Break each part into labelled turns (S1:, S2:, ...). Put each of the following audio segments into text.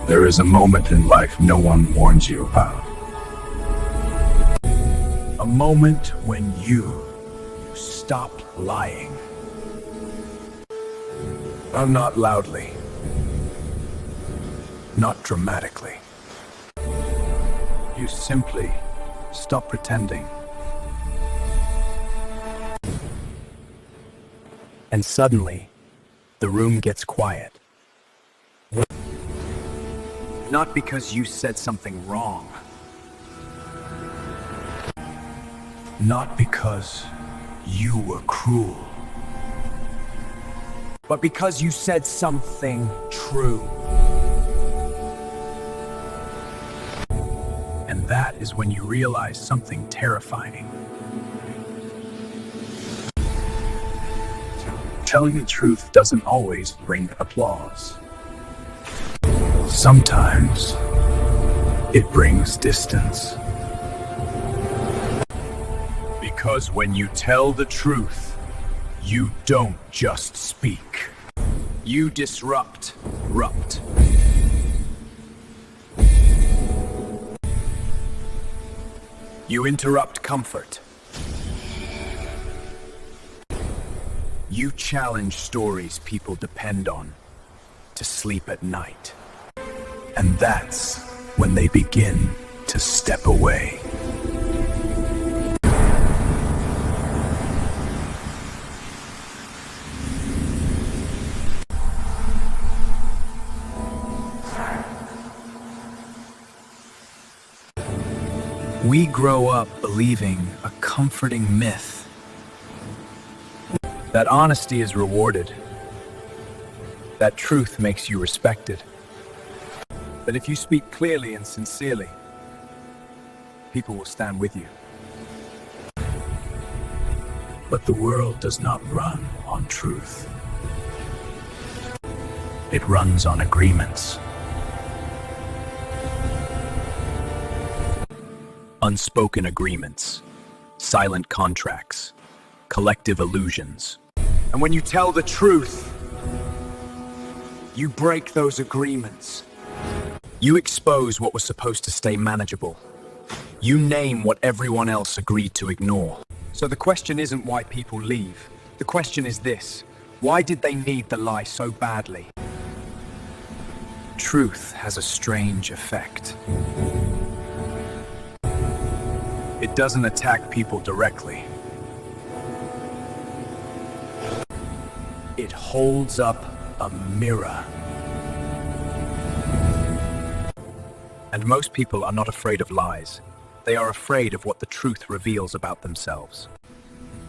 S1: There is a moment in life no one warns you about. A moment when you stop lying. Not loudly. Not dramatically. You simply stop pretending. And suddenly, the room gets quiet. Not because you said something wrong. Not because you were cruel. But because you said something true. And that is when you realize something terrifying. Telling the truth doesn't always bring applause. Sometimes it brings distance. Because when you tell the truth, you don't just speak. You disrupt. You interrupt comfort. You challenge stories people depend on to sleep at night. And that's when they begin to step away. We grow up believing a comforting myth that honesty is rewarded, that truth makes you respected, that if you speak clearly and sincerely, people will stand with you. But the world does not run on truth. It runs on agreements. Unspoken agreements, silent contracts, collective illusions. And when you tell the truth, you break those agreements. You expose what was supposed to stay manageable. You name what everyone else agreed to ignore. So the question isn't why people leave. The question is this: why did they need the lie so badly? Truth has a strange effect. It doesn't attack people directly. It holds up a mirror. And most people are not afraid of lies. They are afraid of what the truth reveals about themselves.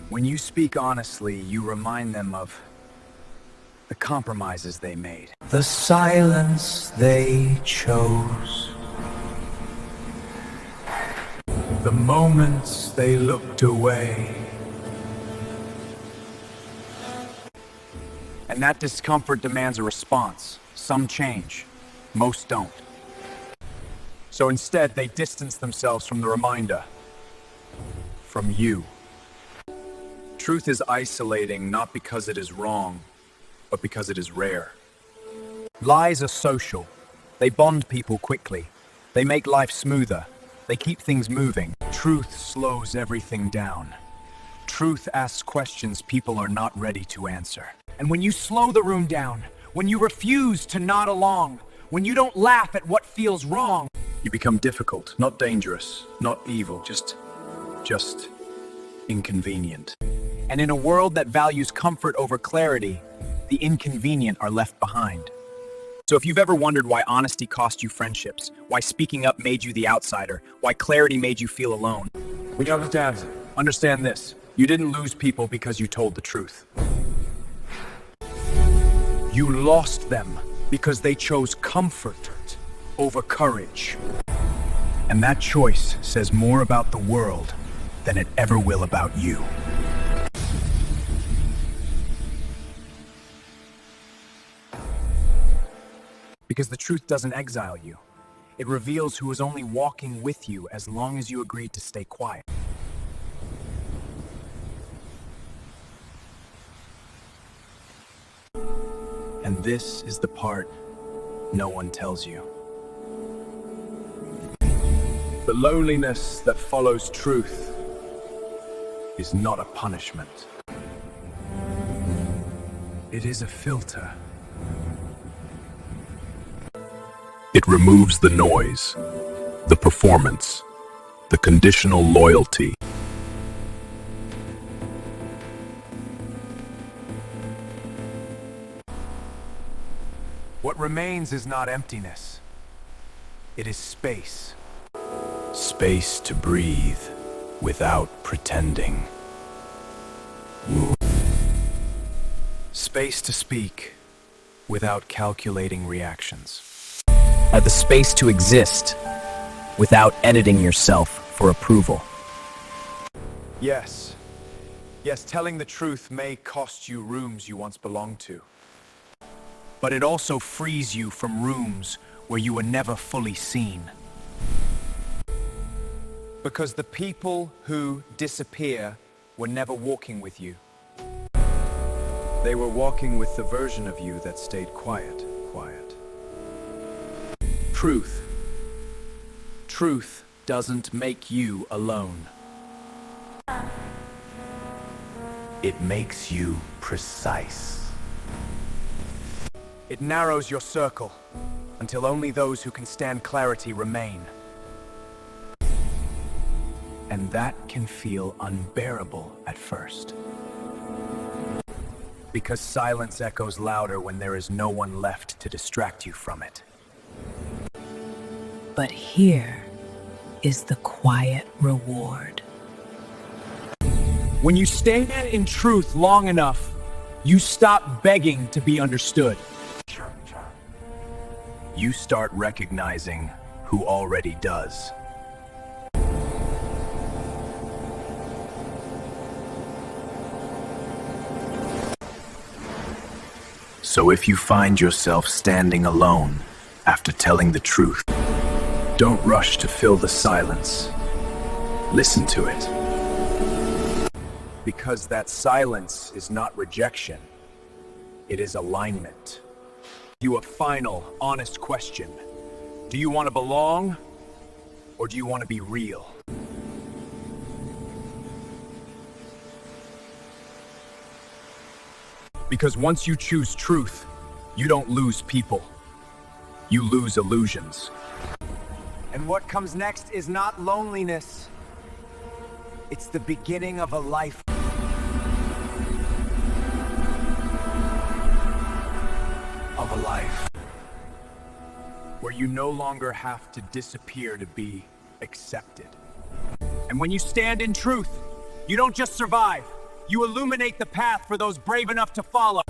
S1: When you speak honestly, you remind them of the compromises they made, the silence they chose, the moments they looked away. And that discomfort demands a response. Some change, most don't. So instead, they distance themselves from the reminder, from you. Truth is isolating not because it is wrong, but because it is rare. Lies are social. They bond people quickly. They make life smoother. They keep things moving. Truth slows everything down. Truth asks questions people are not ready to answer. And when you slow the room down, when you refuse to nod along, when you don't laugh at what feels wrong, you become difficult, not dangerous, not evil, just inconvenient. And in a world that values comfort over clarity, the inconvenient are left behind. So if you've ever wondered why honesty cost you friendships, why speaking up made you the outsider, why clarity made you feel alone, we understand this. You didn't lose people because you told the truth. You lost them because they chose comfort over courage. And that choice says more about the world than it ever will about you. Because the truth doesn't exile you. It reveals who is only walking with you as long as you agreed to stay quiet. And this is the part no one tells you. The loneliness that follows truth is not a punishment. It is a filter. It removes the noise, the performance, the conditional loyalty. What remains is not emptiness. It is space. Space to breathe without pretending. Space to speak without calculating reactions.
S2: The space to exist without editing yourself for approval.
S1: Yes. Yes, telling the truth may cost you rooms you once belonged to. But it also frees you from rooms where you were never fully seen. Because the people who disappear were never walking with you. They were walking with the version of you that stayed quiet. Truth. Truth doesn't make you alone. It makes you precise. It narrows your circle until only those who can stand clarity remain. And that can feel unbearable at first. Because silence echoes louder when there is no one left to distract you from it.
S3: But here is the quiet reward.
S1: When you stand in truth long enough, you stop begging to be understood. You start recognizing who already does. So if you find yourself standing alone after telling the truth, don't rush to fill the silence. Listen to it. Because that silence is not rejection. It is alignment. You a final, honest question. Do you want to belong, or do you want to be real? Because once you choose truth, you don't lose people. You lose illusions. And what comes next is not loneliness. It's the beginning of a life. Of a life. Where you no longer have to disappear to be accepted. And when you stand in truth, you don't just survive. You illuminate the path for those brave enough to follow.